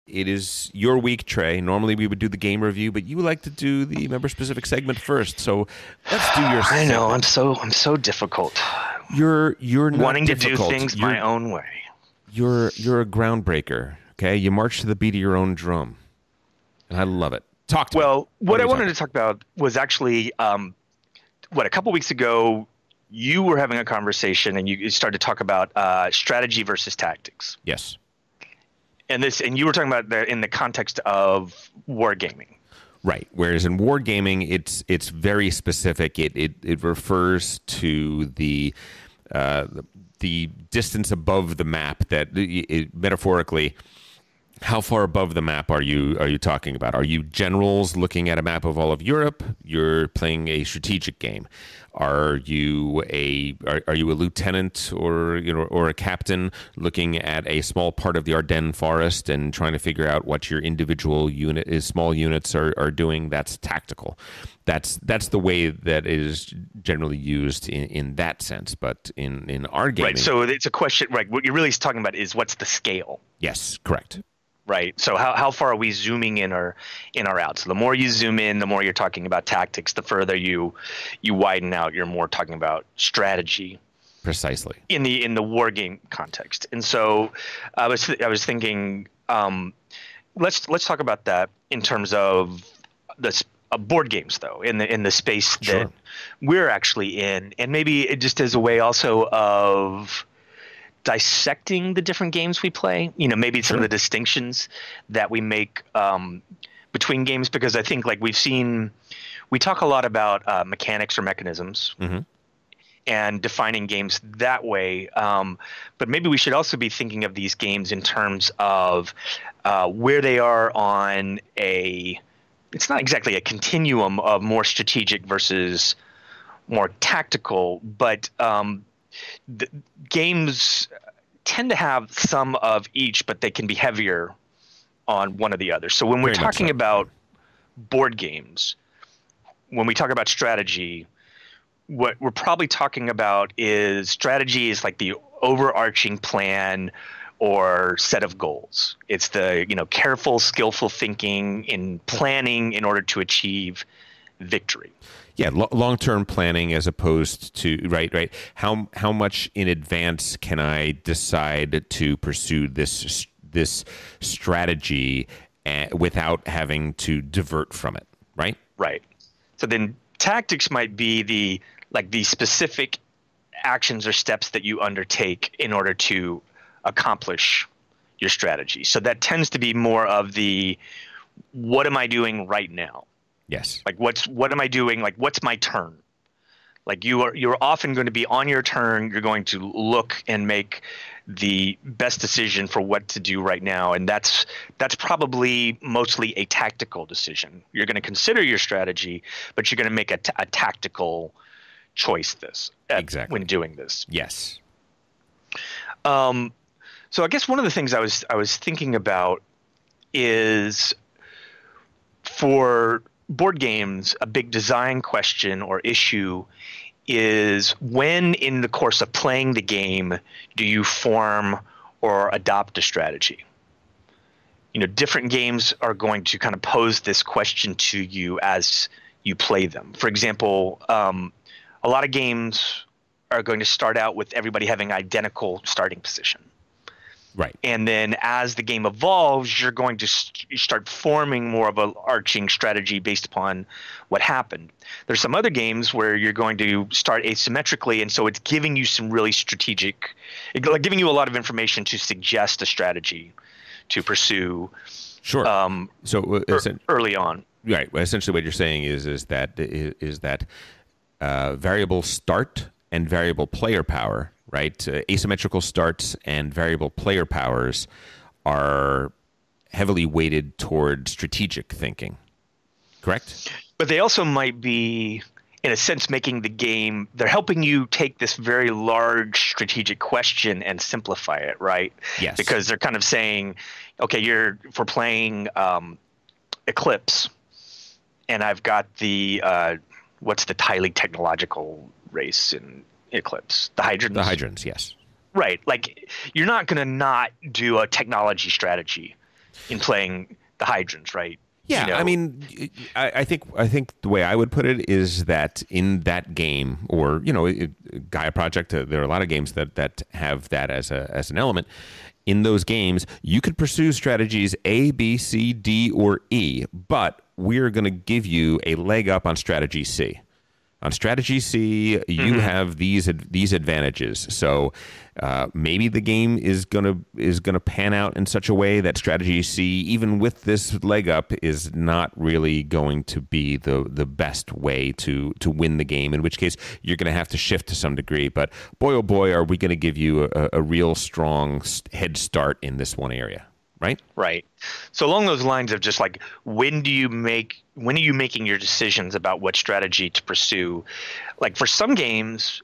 It is your week, Trey. Normally we would do the game review, but you like to do the member-specific segment first. So let's do your I know, segment. I'm so difficult. You're not Wanting difficult. to do things my own way. You're a groundbreaker. Okay, you march to the beat of your own drum, and I love it. Talk to me. Well, what I wanted to talk about was actually a couple weeks ago, you were having a conversation and you started to talk about strategy versus tactics. Yes. And you were talking about that in the context of wargaming. Right. Whereas in wargaming, it's very specific. It refers to the distance above the map. That metaphorically, how far above the map are you talking about? Are you generals looking at a map of all of Europe? You're playing a strategic game. Are you a lieutenant or a captain looking at a small part of the Ardennes forest and trying to figure out what your individual small units are doing? That's tactical. That's the way that it is generally used in that sense. But in our gaming, right. So it's a question. Right. What you're really talking about is what's the scale. Yes. Correct. Right. So how far are we zooming in or out? So the more you zoom in, the more you're talking about tactics. The further you widen out, you're more talking about strategy. Precisely. In the war game context. And so I was thinking, let's talk about that in terms of the board games, though, in the space that we're actually in, and maybe it just as a way also of dissecting the different games we play, maybe some of the distinctions that we make between games, because I think like we talk a lot about mechanics or mechanisms and defining games that way. But maybe we should also be thinking of these games in terms of where they are on it's not exactly a continuum of more strategic versus more tactical, but the games tend to have some of each, but they can be heavier on one or the other. So when we're talking about board games, when we talk about strategy, what we're probably talking about is strategy is like the overarching plan or set of goals. It's the careful, skillful thinking in planning in order to achieve victory. Yeah, long-term planning as opposed to right. How much in advance can I decide to pursue this strategy without having to divert from it? Right. Right. So then tactics might be the specific actions or steps that you undertake in order to accomplish your strategy. So that tends to be more of the what am I doing right now? Yes. Like what am I doing? Like what's my turn? Like you're often going to be on your turn. You're going to look and make the best decision for what to do right now, and that's probably mostly a tactical decision. You're going to consider your strategy, but you're going to make a tactical choice when doing this. Yes. So I guess one of the things I was thinking about is for board games, a big design question or issue is when in the course of playing the game do you form or adopt a strategy? Different games are going to kind of pose this question to you as you play them. For example, a lot of games are going to start out with everybody having identical starting position. Right. And then as the game evolves, you're going to start forming more of an arching strategy based upon what happened. There's some other games where you're going to start asymmetrically, and so it's giving you some really strategic – giving you a lot of information to suggest a strategy to pursue early on. Right. Well, essentially what you're saying is that variable start and variable player power – right? Asymmetrical starts and variable player powers are heavily weighted toward strategic thinking, correct? But they also might be, in a sense, making the game – they're helping you take this very large strategic question and simplify it, right? Yes. Because they're kind of saying, okay, for playing Eclipse, and I've got the what's the highly technological race in Eclipse? The Hydrons? The Hydrons, yes. Right. Like, you're not going to not do a technology strategy in playing the hydrants, right? Yeah, I mean, I think the way I would put it is that in that game, or Gaia Project, there are a lot of games that have that as an element. In those games, you could pursue strategies A, B, C, D, or E, but we're going to give you a leg up on strategy C. On strategy C, you have these advantages. So maybe the game is gonna pan out in such a way that strategy C, even with this leg up, is not really going to be the best way to win the game. In which case, you're going to have to shift to some degree. But boy, oh boy, are we going to give you a real strong head start in this one area. Right? Right. So along those lines of just like, when are you making your decisions about what strategy to pursue? Like for some games,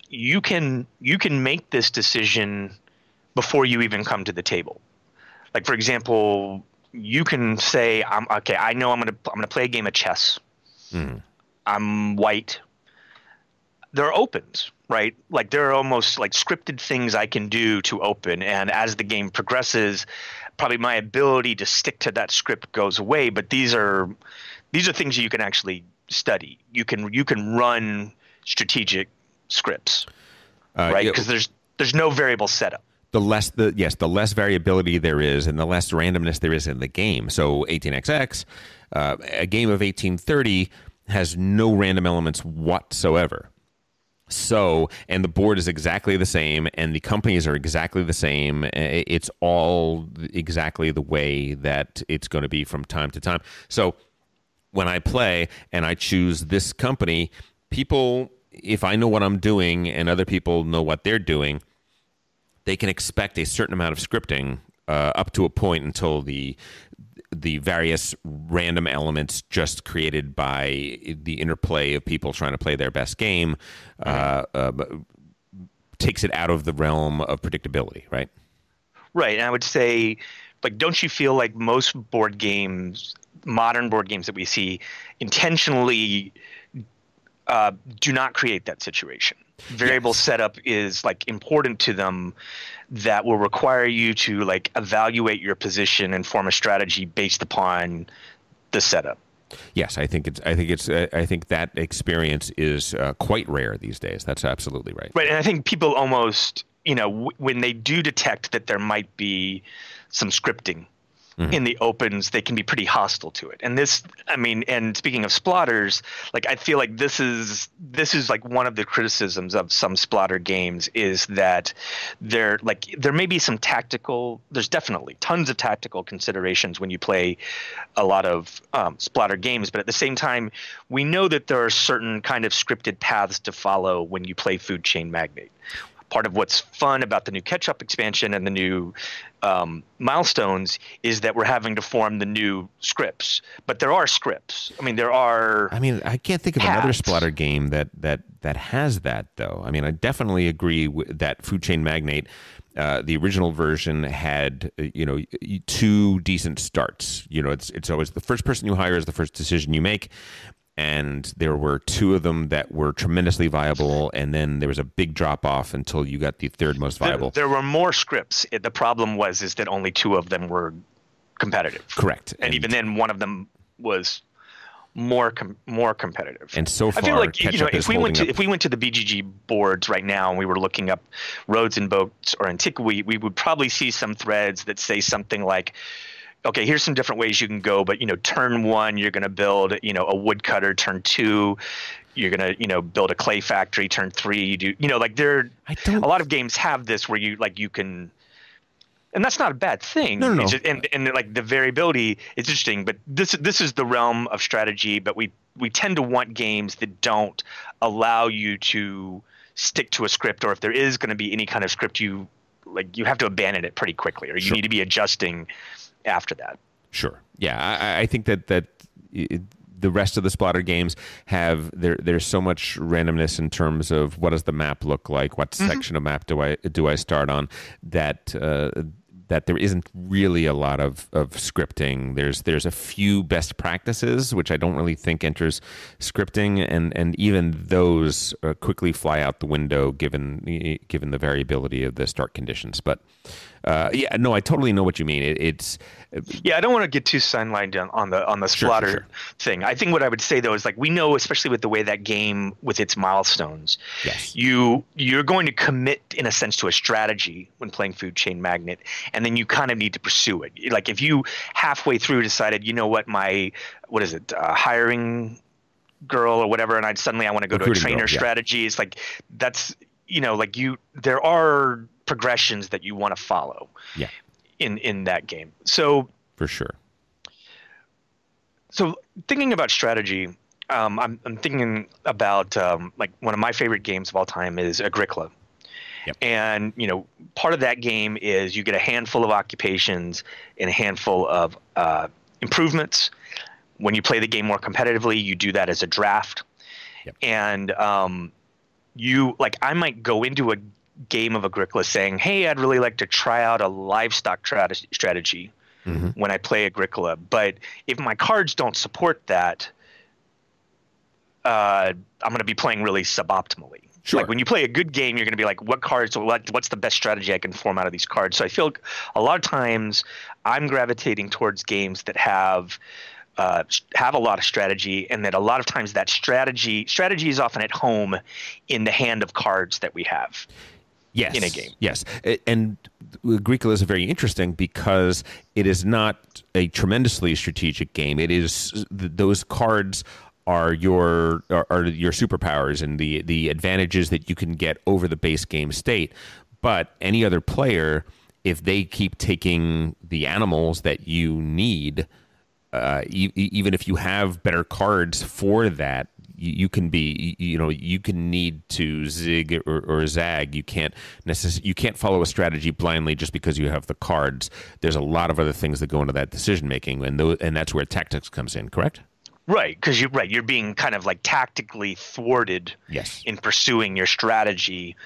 you can make this decision before you even come to the table. Like for example, you can say, I know I'm gonna play a game of chess. I'm white. There are opens, right? Like there are almost like scripted things I can do to open, and as the game progresses, probably my ability to stick to that script goes away. But these are things that you can actually study. You can run strategic scripts, right? Because there's no variable setup. The less variability there is, and the less randomness there is in the game. So 18xx, a game of 1830 has no random elements whatsoever. So, and the board is exactly the same, and the companies are exactly the same. It's all exactly the way that it's going to be from time to time. So, when I play and I choose this company, people, if I know what I'm doing and other people know what they're doing, they can expect a certain amount of scripting up to a point until the various random elements just created by the interplay of people trying to play their best game takes it out of the realm of predictability, right? Right. And I would say, like, don't you feel like most board games, modern board games that we see, intentionally do not create that situation? Variable setup is like important to them, that will require you to like evaluate your position and form a strategy based upon the setup. Yes, I think that experience is quite rare these days. That's absolutely right. Right, and I think people almost, when they do detect that there might be some scripting in the opens, they can be pretty hostile to it. And this, I mean, and speaking of splotters, like I feel like this is like one of the criticisms of some splotter games is that there may be some there's definitely tons of tactical considerations when you play a lot of splotter games, but at the same time, we know that there are certain kind of scripted paths to follow when you play Food Chain Magnate. Part of what's fun about the new Ketchup expansion and the new milestones is that we're having to form the new scripts. But there are scripts. I mean, I can't think of another splatter game that has that, though. I mean, I definitely agree that Food Chain Magnate, the original version, had two decent starts. It's always the first person you hire is the first decision you make. And there were two of them that were tremendously viable, and then there was a big drop off until you got the third most viable. There were more scripts. The problem is that only two of them were competitive. Correct, and even then, one of them was more competitive. And so far, I feel like if we went to the BGG boards right now and we were looking up Roads and Boats or Antiquity, we would probably see some threads that say something like, okay, here's some different ways you can go, but turn one, you're going to build, a woodcutter. Turn two, you're going to, build a clay factory. Turn three, you do, a lot of games have this where you can, and that's not a bad thing. No. And like the variability is interesting, but this is the realm of strategy. But we tend to want games that don't allow you to stick to a script, or if there is going to be any kind of script, you have to abandon it pretty quickly, or you need to be adjusting after that. Sure. Yeah, I think that the rest of the splatter games have there's so much randomness in terms of what does the map look like, what section of map do I start on, that there isn't really a lot of scripting. There's a few best practices, which I don't really think enters scripting, and even those quickly fly out the window given the variability of the start conditions. But Yeah, no, I totally know what you mean. It's Yeah, I don't want to get too sidelined on the splatter thing. I think what I would say though is like we know, especially with the way that game with its milestones, yes, you're going to commit in a sense to a strategy when playing Food Chain Magnate, and then you kind of need to pursue it. Like if you halfway through decided, you know what, what is it, hiring girl or whatever, and I want to go to a trainer strategy. It's like that's like there are progressions that you want to follow. Yeah. In that game. So for sure. So thinking about strategy, I'm thinking about like one of my favorite games of all time is Agricola. Yep. And part of that game is you get a handful of occupations and a handful of improvements. When you play the game more competitively, you do that as a draft. Yep. And I might go into a game of Agricola saying, hey, I'd really like to try out a livestock strategy when I play Agricola. But if my cards don't support that, I'm going to be playing really suboptimally. Sure. Like when you play a good game, you're going to be like, what's the best strategy I can form out of these cards? So I feel like a lot of times I'm gravitating towards games that have a lot of strategy, and that a lot of times that strategy is often at home in the hand of cards that we have. Yes. In a game. Yes. And Agricola is very interesting because it is not a tremendously strategic game. It is those cards are your superpowers and the advantages that you can get over the base game state. But any other player, if they keep taking the animals that you need, even if you have better cards for that, you can be, you can need to zig or zag. You can't follow a strategy blindly just because you have the cards. There's a lot of other things that go into that decision making, and that's where tactics comes in. Correct? Right, because you're being kind of like tactically thwarted. Yes. In pursuing your strategy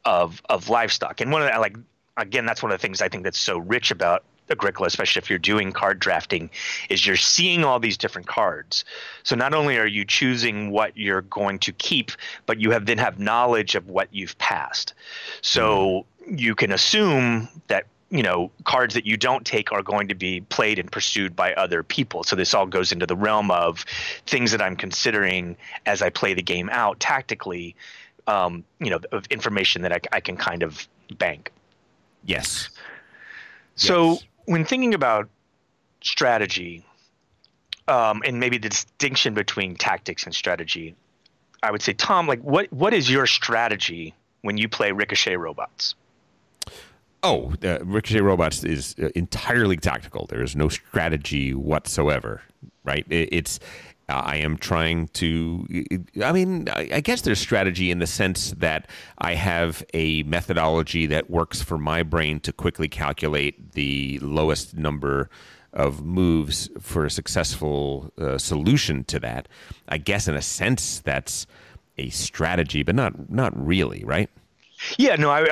of livestock, and that's one of the things I think that's so rich about Agricola, especially if you're doing card drafting, is you're seeing all these different cards. So not only are you choosing what you're going to keep, but you then have knowledge of what you've passed. So you can assume that cards that you don't take are going to be played and pursued by other people. So this all goes into the realm of things that I'm considering as I play the game out tactically, of information that I can kind of bank. Yes. So when thinking about strategy, and maybe the distinction between tactics and strategy, I would say, Tom, like what is your strategy when you play Ricochet Robots? Oh, Ricochet Robots is entirely tactical. There is no strategy whatsoever, right? I am trying to, I guess there's strategy in the sense that I have a methodology that works for my brain to quickly calculate the lowest number of moves for a successful solution to that. I guess in a sense that's a strategy, but not really, right? Yeah, no, I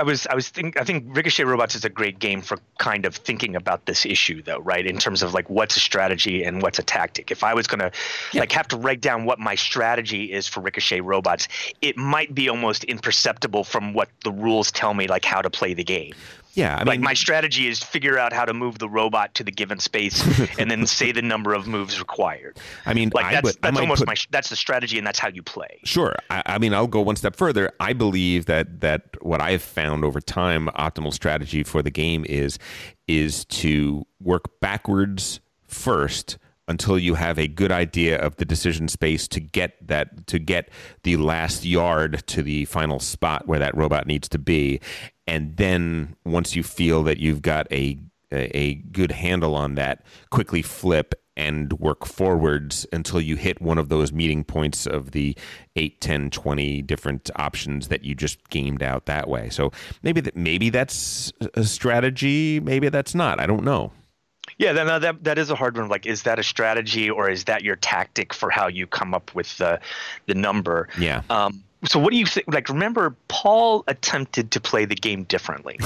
think Ricochet Robots is a great game for kind of thinking about this issue, though, right? In terms of like what's a strategy and what's a tactic. If I was going to have to write down what my strategy is for Ricochet Robots, it might be almost imperceptible from what the rules tell me, like how to play the game. Yeah, my strategy is figure out how to move the robot to the given space and then say the number of moves required. That's the strategy, and that's how you play. Sure. I'll go one step further. I believe that what I've found over time, optimal strategy for the game is to work backwards first until you have a good idea of the decision space to get the last yard to the final spot where that robot needs to be. And then once you feel that you've got a good handle on that, quickly flip and work forwards until you hit one of those meeting points of the 8, 10, 20 different options that you just gamed out that way. So maybe that's a strategy, maybe that's not. I don't know. Yeah, that is a hard one. Like, is that a strategy or is that your tactic for how you come up with the number? Yeah. So what do you think? Like, remember, Paul attempted to play the game differently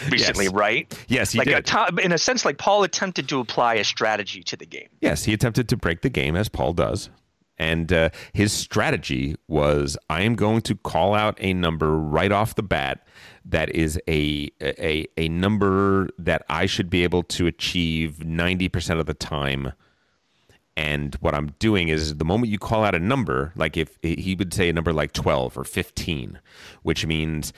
recently, yes. Right? Yes, he did. In a sense, like Paul attempted to apply a strategy to the game. Yes, he attempted to break the game, as Paul does. And his strategy was, I am going to call out a number right off the bat that is a number that I should be able to achieve 90% of the time. And what I'm doing is, the moment you call out a number, like if he would say a number like 12 or 15, which means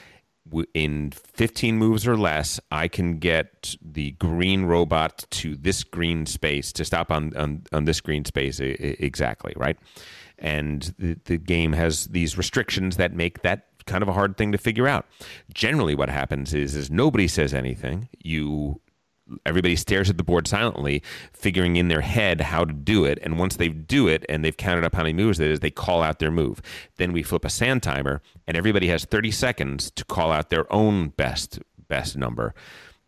in 15 moves or less, I can get the green robot to this green space, to stop on this green space exactly, right? And the game has these restrictions that make that kind of a hard thing to figure out. Generally what happens is nobody says anything. Everybody stares at the board silently, figuring in their head how to do it. And once they do it and they've counted up how many moves it is, they call out their move. Then we flip a sand timer, and everybody has 30 seconds to call out their own best number,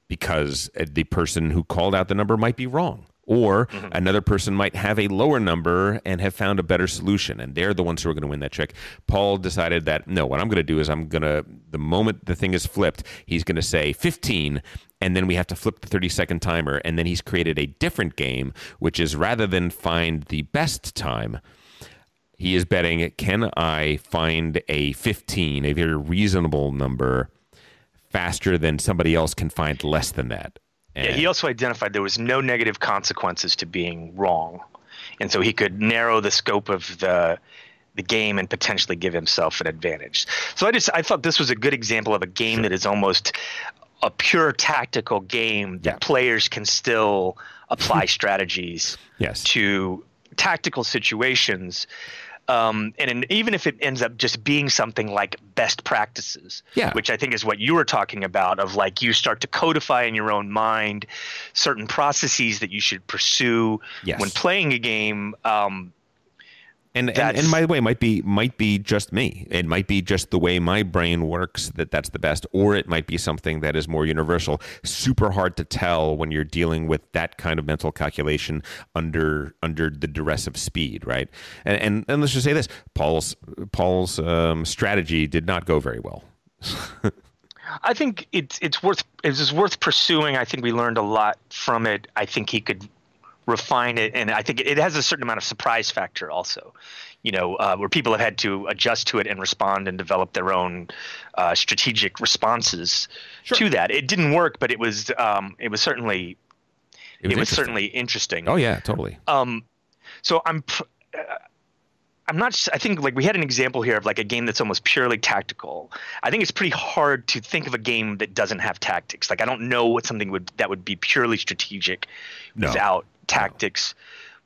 because the person who called out the number might be wrong. Or another person might have a lower number and have found a better solution, and they're the ones who are going to win that trick. Paul decided that, no, what I'm going to do is the moment the thing is flipped, he's going to say 15, and then we have to flip the 30-second timer, and then he's created a different game, which is, rather than find the best time, he is betting, can I find a 15, a very reasonable number, faster than somebody else can find less than that. Yeah, he also identified there was no negative consequences to being wrong, and so he could narrow the scope of the game and potentially give himself an advantage. So I thought this was a good example of a game that is almost a pure tactical game that players can still apply strategies to tactical situations. Even if it ends up just being something like best practices, which I think is what you were talking about, of like, you start to codify in your own mind certain processes that you should pursue when playing a game. And by the way, might be just me. It might be just the way my brain works that's the best, or it might be something that is more universal. Super hard to tell when you're dealing with that kind of mental calculation under the duress of speed, right? And let's just say this: Paul's strategy did not go very well. I think it's worth pursuing. I think we learned a lot from it. I think he could refine it, and I think it has a certain amount of surprise factor also, where people have had to adjust to it and respond and develop their own strategic responses to that. It didn't work, but it was certainly interesting. Oh yeah, totally. So I'm not. I think, like, we had an example here of like a game that's almost purely tactical. I think it's pretty hard to think of a game that doesn't have tactics. Like, I don't know what something that would be purely strategic without tactics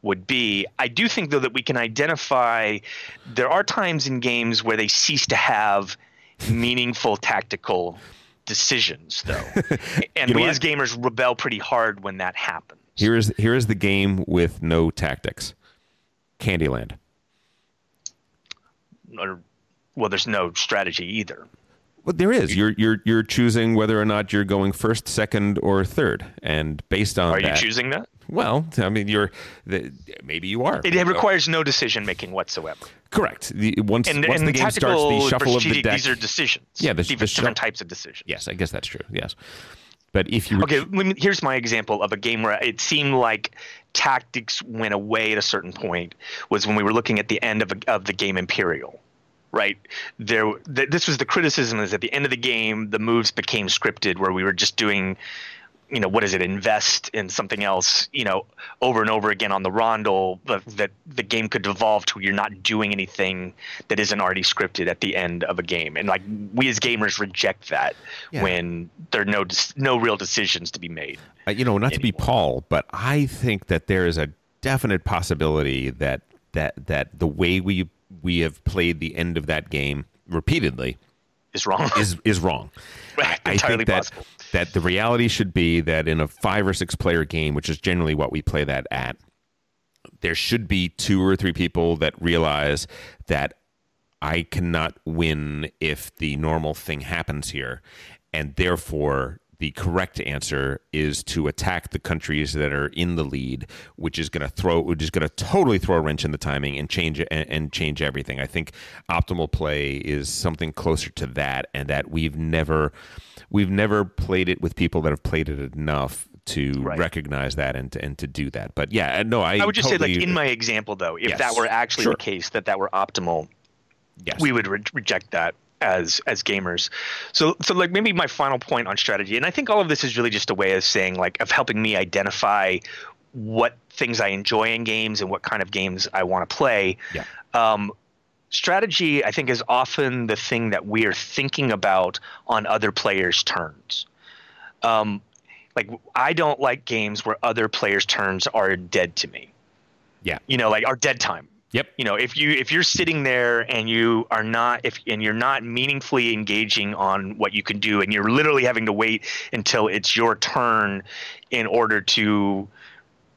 would be. I do think, though, that we can identify there are times in games where they cease to have meaningful tactical decisions, though. And we as gamers rebel pretty hard when that happens. Here is the game with no tactics. Candyland. Well, there's no strategy either. Well, there is. You're choosing whether or not you're going first, second, or third, and based on that, are you choosing that? Well, I mean, maybe you are. It requires no decision making whatsoever. Correct. Once the game starts, the shuffle of the deck. These are decisions. Yeah, different types of decisions. Yes, I guess that's true. Yes, but if you here's my example of a game where it seemed like tactics went away at a certain point, was when we were looking at the end of the game Imperial. Right this was the criticism, is at the end of the game the moves became scripted, where we were just doing invest in something else over and over again on the rondel, that the game could devolve to you're not doing anything that isn't already scripted at the end of a game. And like, we as gamers reject that when there are no real decisions to be made. Not anymore. To be Paul, but I think that there is a definite possibility that the way we have played the end of that game repeatedly is wrong. Is wrong. I think that the reality should be that in a 5 or 6 player game, which is generally what we play that at, there should be 2 or 3 people that realize that I cannot win if the normal thing happens here, and therefore the correct answer is to attack the countries that are in the lead, which is going to totally throw a wrench in the timing and change everything. I think optimal play is something closer to that, and that we've never played it with people that have played it enough to Right. recognize that and to do that. But yeah, no, I would just totally, say, like in my example, though, if Yes. that were actually Sure. the case, that were optimal, yes, we would reject that as gamers. So like maybe my final point on strategy, and I think all of this is really just a way of saying, like, of helping me identify what things I enjoy in games and what kind of games I want to play. Yeah. Strategy, I think, is often the thing that we are thinking about on other players' turns. Like, I don't like games where other players' turns are dead to me. Yeah. Like our dead time. Yep. If you're sitting there and you are not you're not meaningfully engaging on what you can do, and you're literally having to wait until it's your turn in order to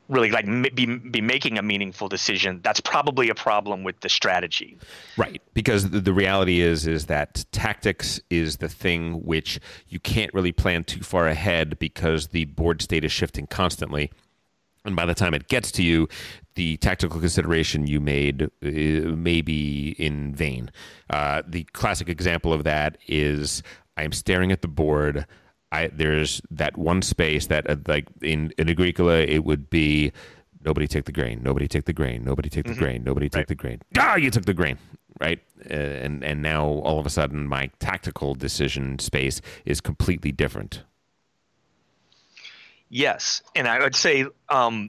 really like be making a meaningful decision, that's probably a problem with the strategy. Right, because the reality is that tactics is the thing which you can't really plan too far ahead because the board state is shifting constantly. And by the time it gets to you, the tactical consideration you made may be in vain. The classic example of that is I am staring at the board. There's that one space that, like in Agricola, it would be nobody take the grain, nobody take the grain, nobody take the grain, nobody take the grain. You took the grain, right? And now all of a sudden my tactical decision space is completely different. Yes, and I would say that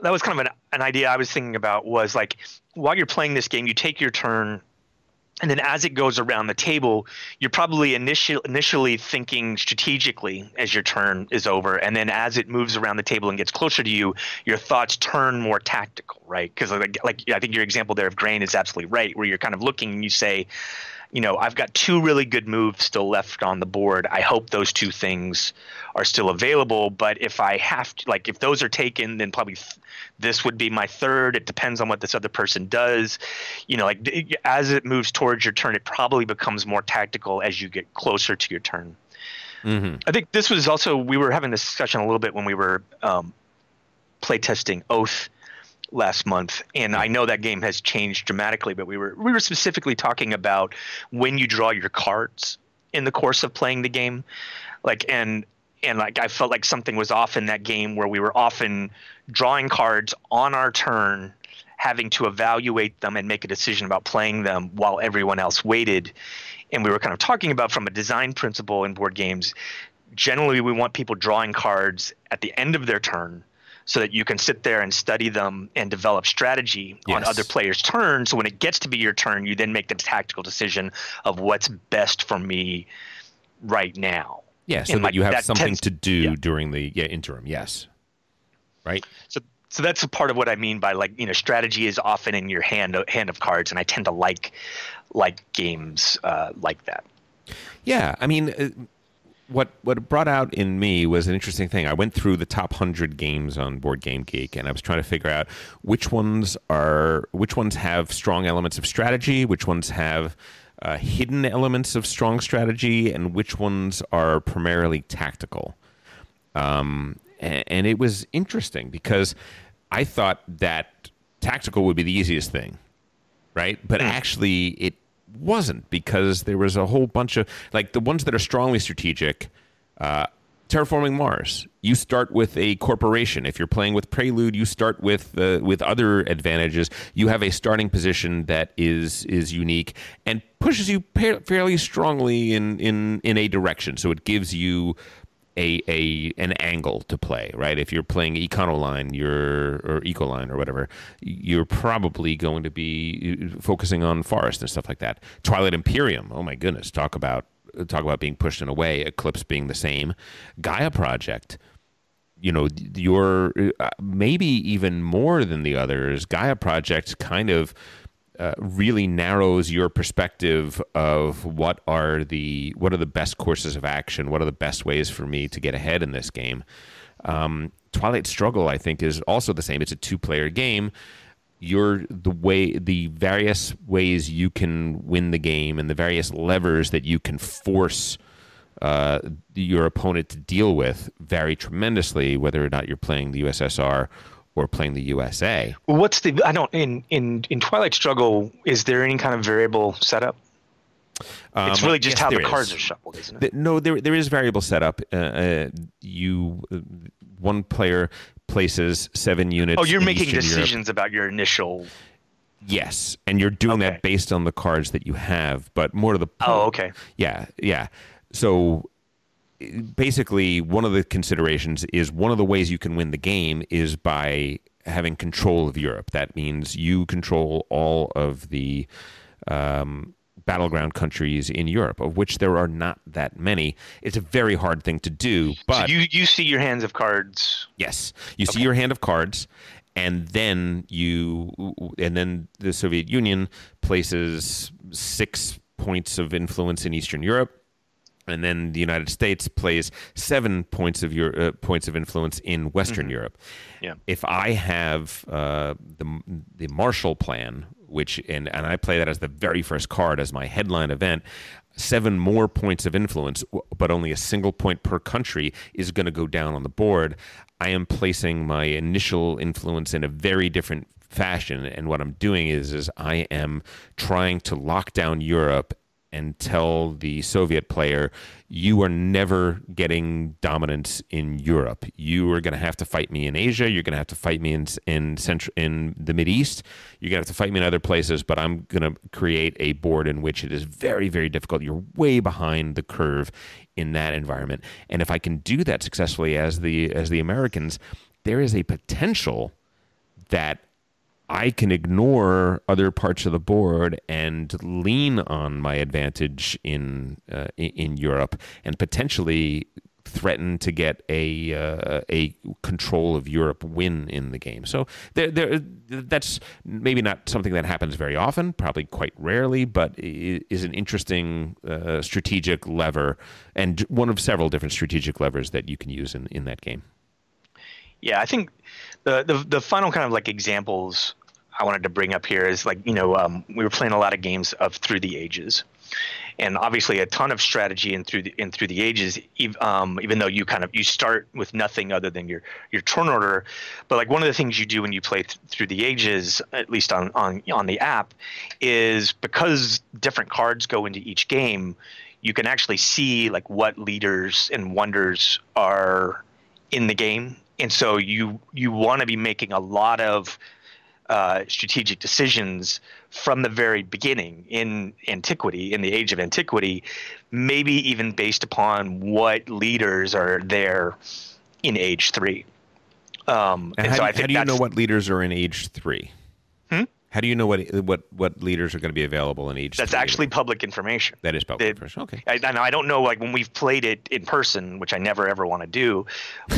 was kind of an idea I was thinking about, was like, while you're playing this game, you take your turn, and then as it goes around the table, you're probably initially thinking strategically as your turn is over, and then as it moves around the table and gets closer to you, your thoughts turn more tactical, right? Because like I think your example there of grain is absolutely right, where you're kind of looking and you say, I've got two really good moves still left on the board. I hope those two things are still available. But if I have to, like, if those are taken, then probably this would be my third. It depends on what this other person does. Like as it moves towards your turn, it probably becomes more tactical as you get closer to your turn. Mm-hmm. I think this was also, we were having this discussion a little bit when we were playtesting Oath last month, and I know that game has changed dramatically, but we were specifically talking about when you draw your cards in the course of playing the game, like and like I felt like something was off in that game where we were often drawing cards on our turn, having to evaluate them and make a decision about playing them while everyone else waited. And we were kind of talking about, from a design principle in board games, generally we want people drawing cards at the end of their turn, so that you can sit there and study them and develop strategy on other players' turns. So when it gets to be your turn, you then make the tactical decision of what's best for me right now. Yeah, so that you have something to do during the interim. Yes. Right. So that's a part of what I mean by, like, strategy is often in your hand of cards, and I tend to like games like that. Yeah, I mean, what it brought out in me was an interesting thing. I went through the top 100 games on Board Game Geek, and I was trying to figure out which ones have strong elements of strategy, which ones have hidden elements of strong strategy, and which ones are primarily tactical. And it was interesting because I thought that tactical would be the easiest thing, right? But actually it wasn't, because there was a whole bunch of, like, the ones that are strongly strategic, Terraforming Mars, you start with a corporation. If you're playing with Prelude, you start with other advantages. You have a starting position that is unique and pushes you fairly strongly in a direction. So it gives you an angle to play, right? If you're playing Econoline or Ecoline or whatever, you're probably going to be focusing on forest and stuff like that. Twilight Imperium, oh my goodness, talk about being pushed in a way. Eclipse being the same. Gaia Project, you're maybe even more than the others. Gaia Project kind of really narrows your perspective of what are the best courses of action, what are the best ways for me to get ahead in this game. Twilight Struggle, I think, is also the same. It's a 2-player game. The various ways you can win the game and the various levers that you can force your opponent to deal with vary tremendously, whether or not you're playing the USSR or playing the USA. What's in Twilight Struggle, is there any kind of variable setup? It's really just yes, how the there cards is. are shuffled, isn't it? No, there is variable setup. One player places 7 units Oh, you're in making Eastern Europe. decisions about your initial. Yes, and you're doing Okay. that based on the cards that you have, but more to the point. Oh, okay. Yeah, yeah. So basically, one of the considerations is one of the ways you can win the game is by having control of Europe. That means you control all of the battleground countries in Europe, of which there are not that many. It's a very hard thing to do, but So you see your hands of cards. yes, you see your hand of cards, and then the Soviet Union places 6 points of influence in Eastern Europe. And then the United States plays 7 points of influence in Western Europe. Yeah. If I have the Marshall Plan, and I play that as the very first card as my headline event, 7 more points of influence, but only a single point per country is going to go down on the board. I am placing my initial influence in a very different fashion, and what I'm doing is I am trying to lock down Europe and tell the Soviet player, you are never getting dominance in Europe. You are going to have to fight me in Asia. You're going to have to fight me in the Mideast. You're going to have to fight me in other places, but I'm going to create a board in which it is very, very difficult. You're way behind the curve in that environment. And if I can do that successfully as the Americans, there is a potential that I can ignore other parts of the board and lean on my advantage in Europe and potentially threaten to get a control of Europe win in the game. So that's maybe not something that happens very often, probably quite rarely, but is an interesting strategic lever and one of several different strategic levers that you can use in that game. Yeah, I think the final kind of like examples I wanted to bring up here is like, we were playing a lot of games of Through the Ages, and obviously a ton of strategy in Through the Ages, even though you start with nothing other than your turn order. But like one of the things you do when you play Through the Ages, at least on the app, is because different cards go into each game, you can actually see like what leaders and wonders are in the game. And so you want to be making a lot of strategic decisions from the very beginning in antiquity, in the age of antiquity, maybe even based upon what leaders are there in age 3. How do you know what leaders are in age 3? How do you know what leaders are going to be available in age 3? That's actually public information. That is public information. Okay. I don't know, like when we've played it in person, which I never ever want to do,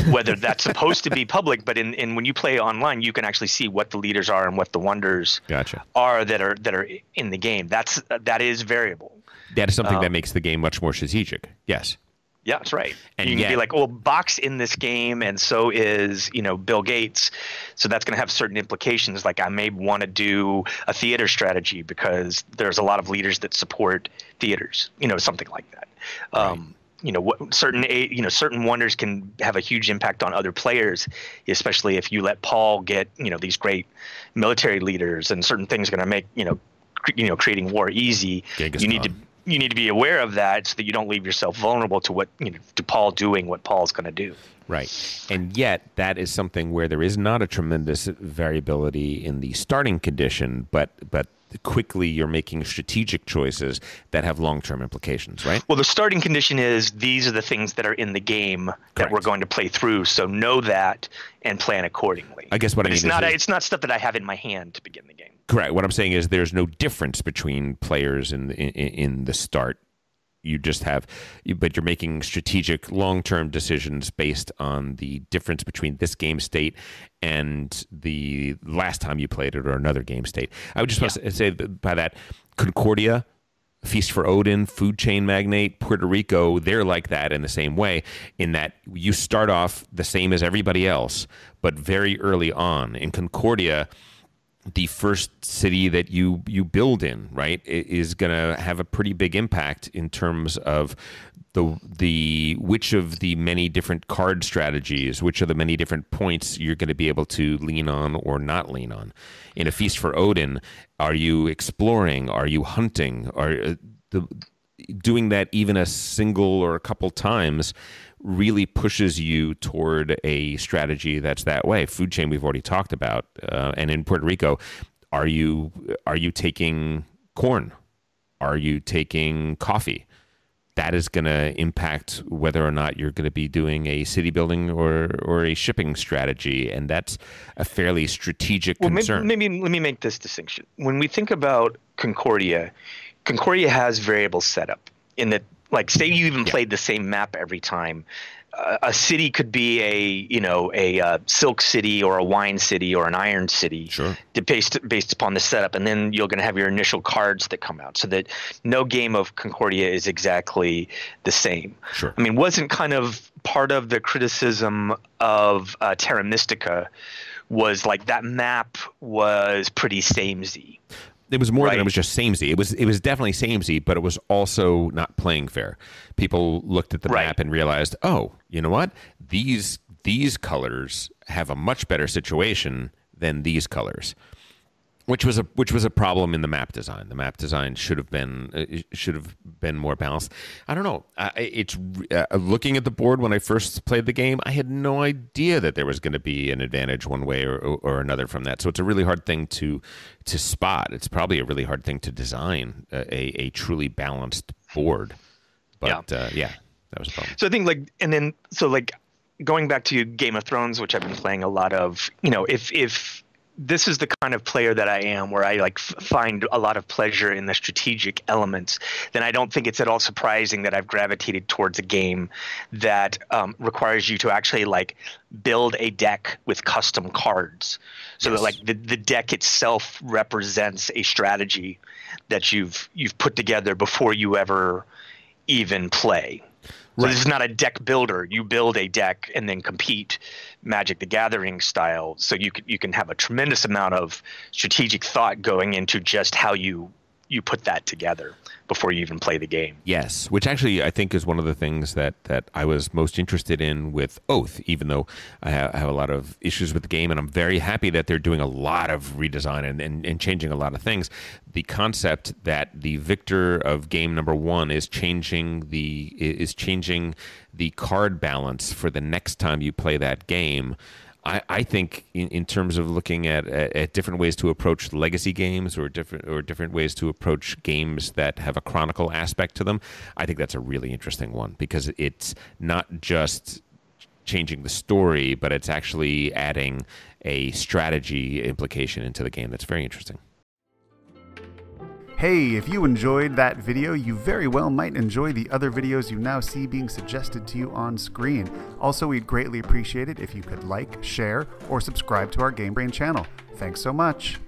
whether that's supposed to be public, but in when you play online, you can actually see what the leaders are and what the wonders are that are in the game. That is variable. That is something that makes the game much more strategic. Yes. Yeah, that's right. And you can be like, well, Bach's in this game, and so is Bill Gates, so that's going to have certain implications. Like I may want to do a theater strategy because there's a lot of leaders that support theaters, something like that. Right. Certain wonders can have a huge impact on other players, especially if you let Paul get these great military leaders, and certain things are going to make creating war easy. You need to be aware of that so that you don't leave yourself vulnerable to to Paul doing what Paul's going to do. Right. And yet that is something where there is not a tremendous variability in the starting condition, but quickly you're making strategic choices that have long-term implications, right? Well, the starting condition is these are the things that are in the game that we're going to play through. So know that and plan accordingly. I guess what I mean it's not stuff that I have in my hand to begin the game. Correct. What I'm saying is there's no difference between players in the start. You just but you're making strategic long-term decisions based on the difference between this game state and the last time you played it or another game state. I would just want to say by that, Concordia, Feast for Odin, Food Chain Magnate, Puerto Rico, they're like that in the same way, in that you start off the same as everybody else, but very early on. In Concordia, the first city that you build in, right, is going to have a pretty big impact in terms of which of the many different card strategies, which of the many different points you're going to be able to lean on or not lean on. In a Feast for Odin, are you exploring? Are you hunting? the doing that even a single or a couple times really pushes you toward a strategy that's that way. Food chain we've already talked about, and in Puerto Rico, are you taking corn? Are you taking coffee? That is going to impact whether or not you're going to be doing a city building or a shipping strategy, and that's a fairly strategic concern. Maybe let me make this distinction. When we think about Concordia has variable setup in that, like, say you even played the same map every time. A city could be a silk city or a wine city or an iron city, sure, based upon the setup, and then you're going to have your initial cards that come out, so that no game of Concordia is exactly the same. Sure. I mean, wasn't kind of part of the criticism of Terra Mystica was like that map was pretty samey. It was more than it was just samey. It was definitely samey, but it was also not playing fair. People looked at the map and realized, oh, you know what? These colors have a much better situation than these colors, which was a problem in the map design. The map design should have been more balanced. I don't know. It's looking at the board when I first played the game, I had no idea that there was going to be an advantage one way or another from that. So it's a really hard thing to spot. It's probably a really hard thing to design a truly balanced board. But that was a problem. So I think going back to Game of Thrones, which I've been playing a lot of, if this is the kind of player that I am, where I find a lot of pleasure in the strategic elements, then I don't think it's at all surprising that I've gravitated towards a game that requires you to actually build a deck with custom cards, so that the deck itself represents a strategy that you've put together before you ever even play. So this is not a deck builder. You build a deck and then compete Magic the Gathering style. So you can have a tremendous amount of strategic thought going into just how you put that together before you even play the game. Yes, which actually I think is one of the things that I was most interested in with Oath, even though I have a lot of issues with the game, and I'm very happy that they're doing a lot of redesign and changing a lot of things. The concept that the victor of game number 1 is changing the card balance for the next time you play that game. I think in terms of looking at different ways to approach legacy games or different ways to approach games that have a chronicle aspect to them, I think that's a really interesting one, because it's not just changing the story, but it's actually adding a strategy implication into the game that's very interesting. Hey, if you enjoyed that video, you very well might enjoy the other videos you now see being suggested to you on screen. Also, we'd greatly appreciate it if you could like, share, or subscribe to our Game Brain channel. Thanks so much.